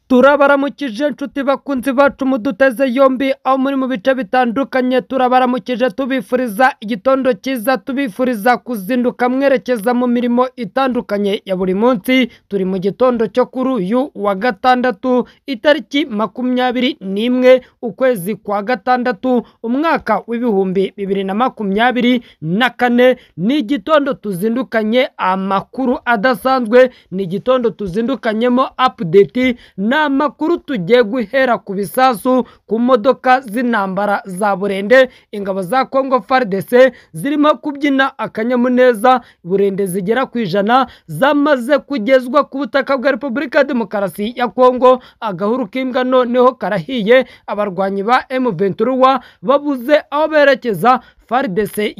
Turabaramukije inshuti bakunzi bacu muduteze yombi aho muri mu bice bitandukanye. Turabaramukije tubifuriza igitondo cyiza, tubifuriza kuzinduka mwerekeza mu mirimo itandukanye ya buri munsi. Turi mu gitondo cyo kuri uyu wa gatandatu itariki 21 ukwezi kwa gatandatu umwaka w'ibihumbi 2024. Ni igitondo tuzindukanye amakuru adasanzwe, ni igitondo tuzindukanyemo update amakuru tugiye guhera ku bisasu ku modoka z'intambara za Burende. Ingabo za Congo FARDC zirimo kubyina akanyamuneza. Burende zigera ku 100 zamaze kugezwa ku butaka bwa Repubulika Demokarasi ya Congo. Agahuru k'imbwa noneho karahiye, abarwanyi ba M23 babuze aho berekeza. FARDC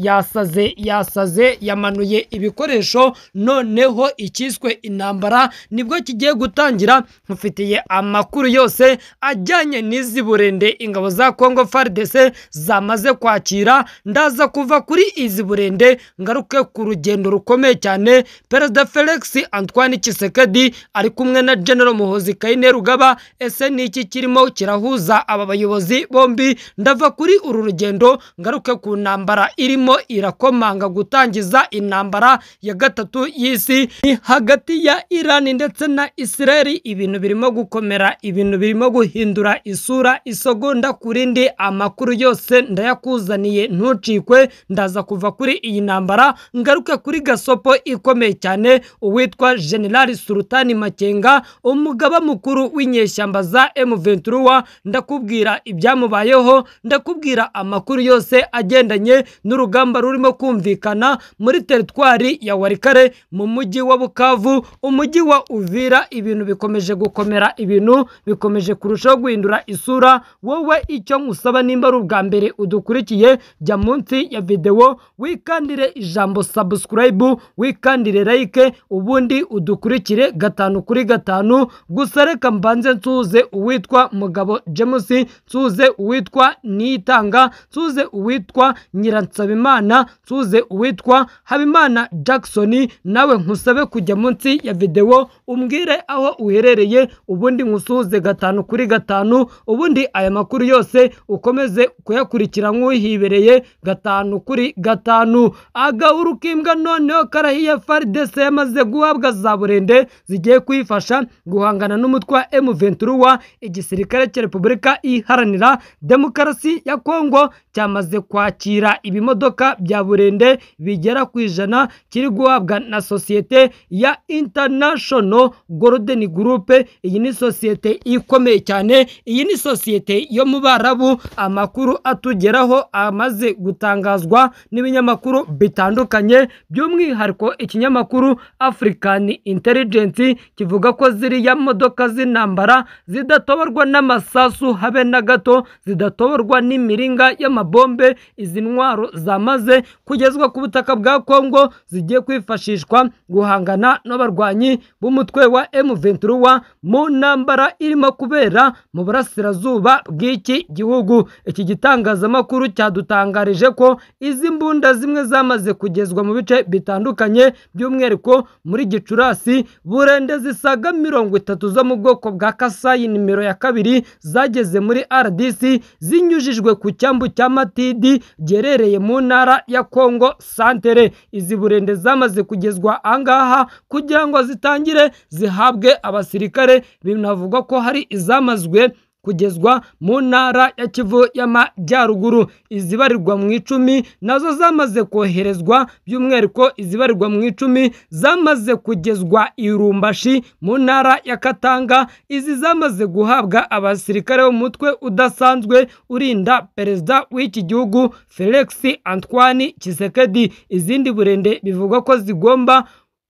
yasaze yamanuye ibikoresho, noneho ikiswe intambara nibwo kigiye gutangira. Mufitiye amakuru yose ajyanye n'izi Burende ingabo za Congo FARDC zamaze kwakira. Ndaza kuva kuri izi Burende ngaruke ku rugendo rukomeye cyane Perezida Felix Antoine Tshisekedi ari kumwe na General Muhoozi Kainerugaba. Ese ni iki kirimo kirahuza aba bayobozi bombi? Ndava kuri uru rugendo ngaruke ku intambara irimo irakomanga gutangiza intambara ya gatatu y'isi hagati ya Iran ndetse na Israel. Ibintu birimo gukomera, ibintu birimo guhindura isura isogonda kurindi. Amakuru yose ndayakuzaniye, ntucikwe. Ndaza kuva kuri iyi ntambara ngaruke kuri gasopo ikomeye cyane uwitwa General Sultani Makenga, umugaba mukuru w'inyeshyamba za M23. Ndakubwira ibyamubayeho, ndakubwira amakuru yose agendanye n'urugamba rurimo kumvikana muri teritwari ya Warikare mu mujyi wa Bukavu, umujyi wa Uvira. Ibintu bikomeje gukomera, ibintu bikomeje kurushaho guhindura isura. Wowe icyo nkusaba, nimba ari ubwa mbere udukurikiye, jya munsi ya video wikandire ijambo subscribe, wikandire like, ubundi udukurikire 5 kuri 5. Gusa reka mbanze nsuze uwitwa Mugabo James, nsuze uwitwa Nitanga, nsuze uwitwa Nyiransabimana, nsuze uwitwa Habimana Jackson. Nawe nkusabe kujya munsi ya video umbwire aho uherereye, ubundi nkusuze 5 kuri 5. Ubundi aya makuru yose ukomeze kuyakurikira nk'uhibereye 5 kuri 5. Agahuru k'imbwa noneho karahiye. FARDC yamaze guhabwa za Burende zigiye kwifasha guhangana n'umutwe wa M23. Igisirikare cya Repubulika Iharanira Demokarasi ya Congo cyamaze kwakira ibimodoka bya Burende bigera ku 100 kiri guhabwa na sosiyete ya International Golden Group. Iyi ni sosiyete ikomeye cyane, iyi ni sosiyete yo mu Barabu. Amakuru atugeraho amaze gutangazwa n'ibinyamakuru bitandukanye, by'umwihariko ikinyamakuru African Intelligence kivuga ko ziriya modoka z'intambara zidatoborwa n'amasasu habe na gato, zidatoborwa n'imiringa y'amabombe. Izi ntwaro zamaze kugezwa ku butaka bwa Congo zigiye kwifashishwa guhangana n'abarwanyi b'umutwe wa M23 mu ntambara irimo kubera mu burasirazuba bw'iki gihugu. Iki gitangazamakuru cyadutangarije ko izi mbunda zimwe zamaze kugezwa mu bice bitandukanye, by'umwihariko muri Gicurasi. Burende zisaga 30 zo mu bwoko bwa Kasai nimero ya 2 zageze muri RDC zinyujijwe ku cyambu cya Matidi gerereye mu ntara ya Congo Centre. Izi Burende zamaze kugezwa angaha kugira ngo zitangire zihabwe abasirikare. Binavuga ko hari izamazwe kugezwa mu ntara ya Kivu y'Amajyaruguru. Izibarirwa mu 10 nazo zamaze koherezwa, by'umwihariko izibarirwa mu 10 zamaze kugezwa Irumbashi mu ntara ya Katanga. Izi zamaze guhabwa abasirikare b'umutwe udasanzwe urinda perezida w'iki gihugu Felix Antoine Tshisekedi. Izindi Burende bivuga ko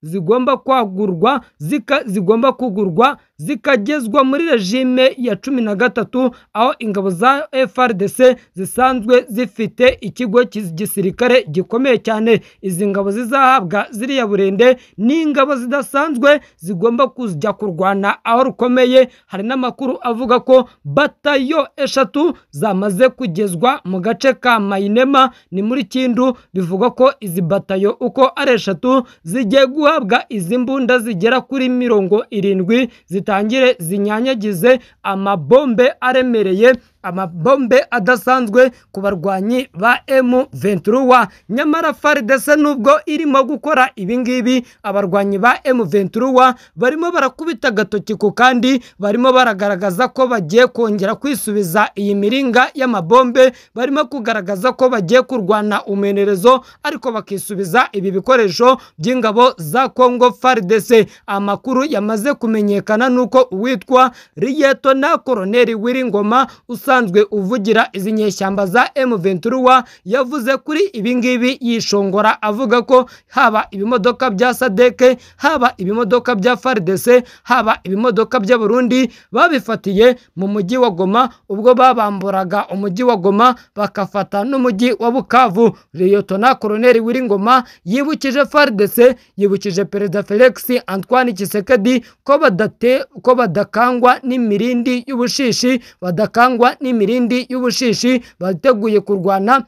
zigomba kwagurwa, zigomba kugurwa zikagezwa muri regime ya 13, aho ingabo za FARDC zisanzwe zifite ikigo gisirikare gikomeye cyane. Izi ngabo zizahabwa ziriya Burende ni ingabo zidasanzwe zigomba kujya kurwana aho rukomeye. Hari n'amakuru avuga ko batayo 3 zamaze kugezwa mu gace ka Mainema ni muri Kindu. Bivuga ko izi batayo uko ari 3 zigiye guhabwa izi mbunda zigera kuri 70 zitangire zinyanyagize amabombe aremereye, amabombe adasanzwe ku barwanyi ba M23. Nyamara FARDC nubwo irimo gukora ibingibi, abarwanyi ba M23 barimo barakubita agatoki ku kandi, barimo baragaragaza ko bagiye kongera kwisubiza iyi miringa y'amabombe, barimo kugaragaza ko bagiye kurwana umenerezo ariko bakisubiza ibi bikoresho by'ingabo za Congo FARDC. Amakuru yamaze kumenyekana nuko uwitwa Lieutenant Colonel Wiringoma usanzwe uvugira izi nyeshyamba za M23 yavuze kuri ibingibi yishongora, avuga ko haba ibimodoka bya Sadeke, haba ibimodoka bya FARDC, haba ibimodoka bya Burundi babifatiye mu mujyi wa Goma ubwo babamburaga umujyi wa Goma bakafata n'umujyi wa Bukavu. Lieutenant Colonel Wiringoma yibukije FARDC, yibukije Perezida Felix Antoine Tshisekedi ko badakangwa n'imirindi y'ubushishi, badakangwa n'imirindi y'ubushishi, bateguye kurwana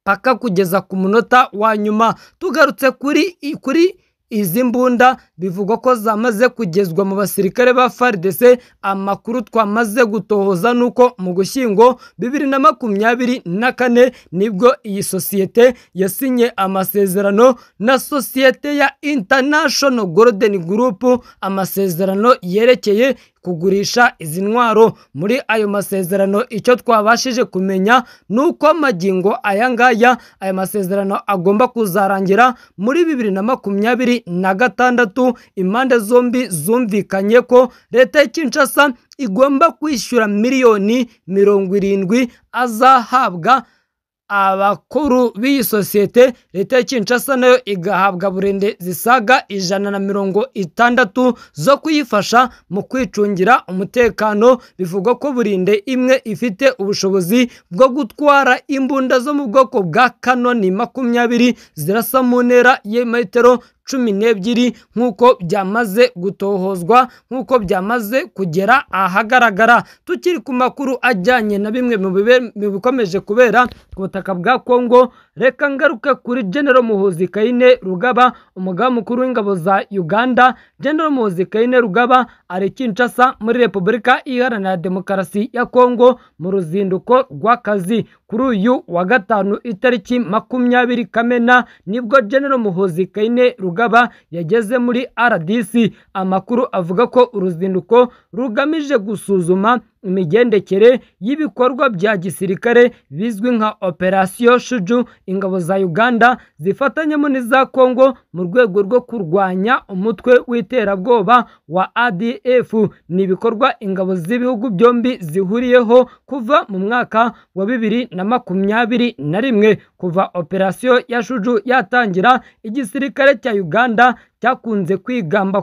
paka kugeza ku munota wa nyuma. Tugarutse kuri izi mbunda bivugwa ko zamaze kugezwa mu basirikare ba FARDC. Amakuru twamaze gutohoza nuko mu Gushyingo 2024 nibwo iyi sosiyete yasinye amasezerano na sosiyete ya International Golden Group, amasezerano yerekeye kugurisha izi ntwaro. Muri ayo masezerano icyo twabashije kumenya nuko amagingo aya masezerano agomba kuzarangira muri 2026. Impande zombi zumvikanye ko leta ya Kinshasa igomba kwishyura miliyoni 70 azahabwa abakuru b'iyi sosiyete. Leta ya Kinshasa nayo igahabwa burende zisaga 160 zo kuyifasha mu kwicungira umutekano. Bivugwa ko burinde imwe ifite ubushobozi bwo gutwara imbunda zo mu bwoko bwa kanoni 20 zirasa mu ntera y'metero 12 nk'uko byamaze gutohozwa, nk'uko byamaze kugera ahagaragara. Tukiri ku makuru ajyanye na bimwe mu bikomeje kubera ku butaka bwa Kongo, reka ngaruke kuri General Muhoozi Kainerugaba, umugaba mukuru w'ingabo za Uganda. General Muhoozi Kainerugaba ari Kinshasa muri Repubulika Iharanira Demokarasi ya Kongo mu ruzinduko rw'akazi. Kuri uyu wa gatanu itariki 20 Kamena nibwo General Muhoozi Kainerugaba yageze muri RDC. Amakuru avuga ko uruzinduko rugamije gusuzuma imigendekere y'ibikorwa bya gisirikare bizwi nka Operation Shuju ingabo za Uganda zifatanyemo n'iza Kongo mu rwego rwo kurwanya umutwe w'iterabwoba wa ADF. Ni ibikorwa ingabo z'ibihugu byombi zihuriyeho kuva mu mwaka wa 2021. Kuva Operation ya Shuju yatangira, igisirikare cya Uganda cyakunze kwigamba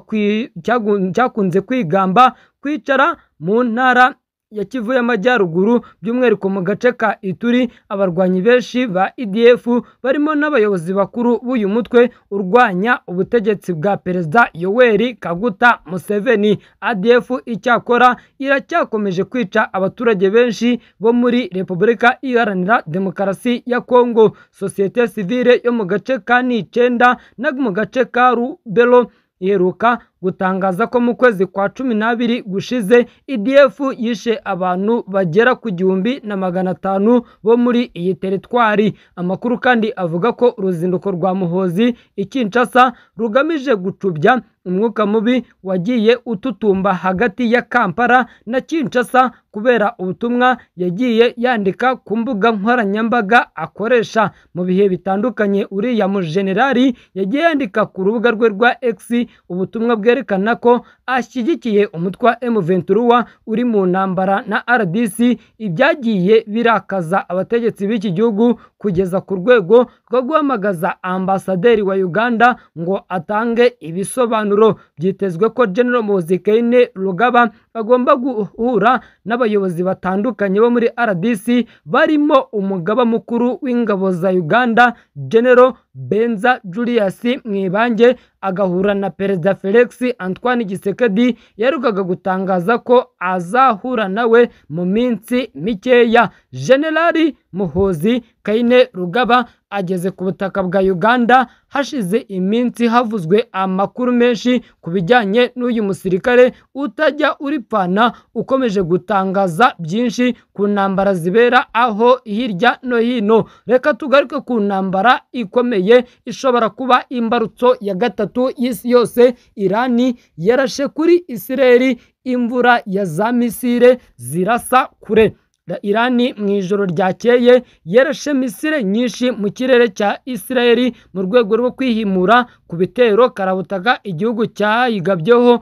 kwicara mu ntara ya Kivu y'Amajyaruguru, by'umwihariko mu gace ka Ituri. Abarwanyi benshi ba EDF barimo n'abayobozi bakuru b'uyu mutwe urwanya ubutegetsi bwa Perezida Yoweri Kaguta Museveni. ADF icyakora iracyakomeje kwica abaturage benshi bo muri Repubulika Iharanira Demokarasi ya Kongo. Sosiyete sivile yo mu gace ka Nicenda no mu gace ka Rubero iheruka gutangaza ko mu kwezi kwa 12 gushize EDF yishe abantu bagera ku 1500 bo muri iyi teritwari. Amakuru kandi avuga ko uruzinduko rwa Muhoozi i Kinshasa rugamije gucubya umwuka mubi wagiye ututumba hagati ya Kampala na Kinshasa kubera ubutumwa yagiye yandika ku mbuga nkoranyambaga akoresha mu bihe bitandukanye. Uriya mu generali yagiye yandika ku rubuga rwe rwa X ubutumwa bwerekana ko ashyigikiye umutwe wa M23 uri mu ntambara na RDC, ibyagiye birakaza abategetsi b'iki gihugu kugeza ku rwego rwo guhamagaza ambasaderi wa Uganda ngo atange ibisobanuro. Byitezwe ko General Muhoozi Kainerugaba agomba guhura n'abayobozi batandukanye bo muri RDC barimo umugaba mukuru w'ingabo za Uganda General Benza Julius Mwibange, agahura na Perezida Felix Antoine Tshisekedi yarukaga gutangaza ko azahura nawe mu minsi mikeya. Generali Muhoozi Kainerugaba ageze ku butaka bwa Uganda hashize iminsi havuzwe amakuru menshi ku bijyanye n'uyu musirikare utajya uripfana ukomeje gutangaza byinshi ku ntambara zibera aho hirya no hino. Reka tugaruke ku ntambara ikomeye ishobora kuba imbarutso ya gatatu y'isi yose. Irani yarashe kuri Isiraheli imvura ya za misile zirasa kure. Irani mu ijoro ryakeye yarashe misile nyinshi mu kirere cya Isiraheli mu rwego rwo kwihimura ku bitero karabutaka igihugu cyayigabyeho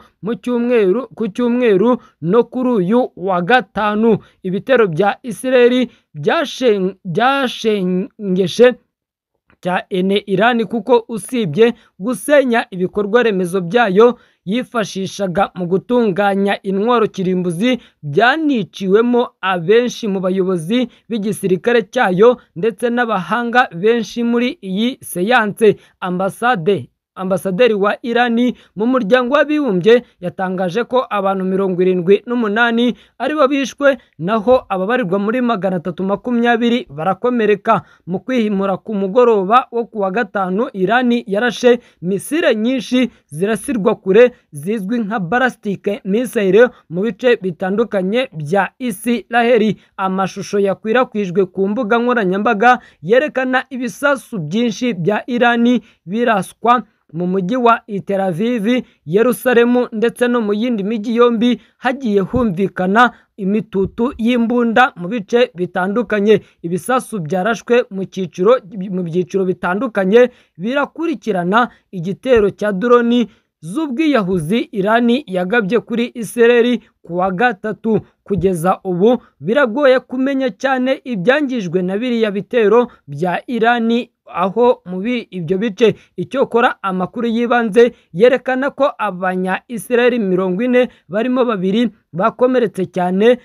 ku cyumweru no kuri uyu wa gatanu. Ibitero bya Isiraheli byashengeshe cyane Irani kuko usibye gusenya ibikorwa remezo byayo yifashishaga mu gutunganya intwaro kirimbuzi, byaniciwemo abenshi mu bayobozi b'igisirikare cyayo ndetse n'abahanga benshi muri iyi siyanse. Ambasaderi wa Irani mu muryango w'abibumbye yatangaje ko abantu 78 aribo bishwe naho ababarirwa muri 320 barakomereka. Mu kwihimura ku mugoroba wo kuwa gatanu, Irani yarashe misile nyinshi zirasirwa kure zizwi nka ballistic missile mu bice bitandukanye bya Isiraheli. Amashusho yakwirakwijwe ku mbuga nkoranyambaga yerekana ibisasu byinshi bya Irani biraswa mu mujyi wa Tel Aviv, Yerusalemu ndetse no mu yindi mijyi yombi hagiye humvikana imitutu y'imbunda mu bice bitandukanye. Ibisasu byarashwe mu byiciro bitandukanye birakurikirana. Igitero cya droni z'ubwiyahuzi Irani yagabye kuri Isiraheli ku wa gatatu. Kugeza ubu biragoye kumenya cyane ibyangijwe na biriya bitero bya Irani aho muri ibyo bice. Icyokora amakuru yibanze yerekana ko abanya Isiraheli 40 barimo 2 bakomeretse cyane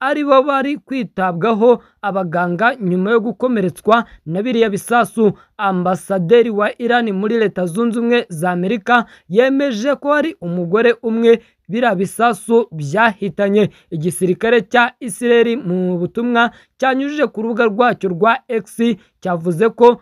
ari bo bari kwitabwaho abaganga nyuma yo gukomeretswa na biriya bisasu. Ambasaderi wa Irani muri Leta Zunze Ubumwe za Amerika yemeje ko ari umugore umwe biriya bisasu byahitanye. Igisirikare cya Isiraheli mu butumwa cyanyujije ku rubuga rwacyo rwa X cyavuze ko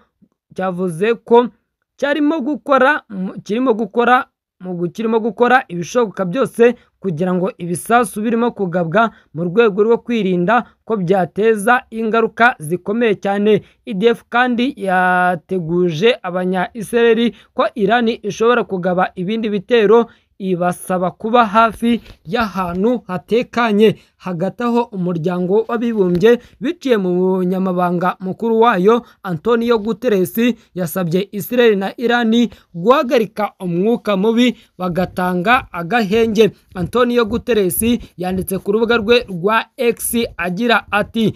kirimo gukora ibishoboka byose kugira ngo ibisasu birimo kugabwa mu rwego rwo kwirinda ko byateza ingaruka zikomeye cyane. IDF kandi yateguje abanya Isiraheli ko Irani ishobora kugaba ibindi bitero, ibasaba kuba hafi y'ahantu hatekanye. Hagati aho umuryango w'abibumbye biciye mu bunyamabanga mukuru wayo Antonio Guterres yasabye Isiraheli na Irani guhagarika umwuka mubi bagatanga agahenge. Antonio Guterres yanditse ku rubuga rwe rwa X agira ati: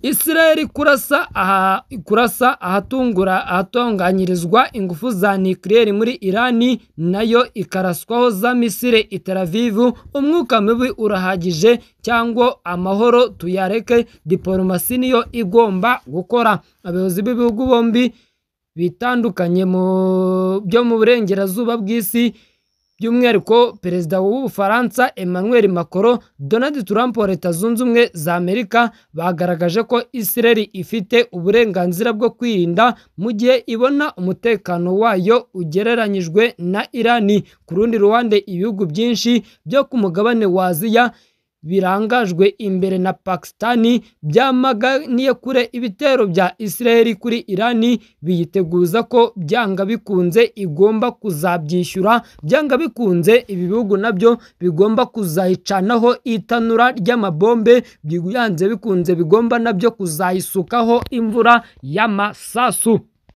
Isiraheli kurasa ahatunganyirizwa ingufu za nucleaire muri Irani, nayo ikaraswaho za misile i Tel Aviv. Umwuka mubi urahagije cyangwa amahoro tuyareke, diplomasi niyo igomba gukora. Abayobozi b'ibihugu bombi bitandukanye byo mu burengerazuba bw'isi, by'umwihariko perezida w'Ubufaransa Emmanuel Macron, Donald Trump wa Leta Zunze Ubumwe za Amerika, bagaragaje ko Isiraheli ifite uburenganzira bwo kwirinda mu gihe ibona umutekano wayo ugereranyijwe na Irani. Ku rundi ruhande, ibihugu byinshi byo ku mugabane wa Aziya birangajwe imbere na Pakistani byamaganiye kure ibitero bya Isiraheli kuri Irani, biyiteguza ko byanga bikunze igomba kuzabyishyura. Byanga bikunze ibi bihugu nabyo bigomba kuzayicanaho itanura ry'amabombe, byanze bikunze bigomba nabyo kuzayisukaho imvura y'amasasu.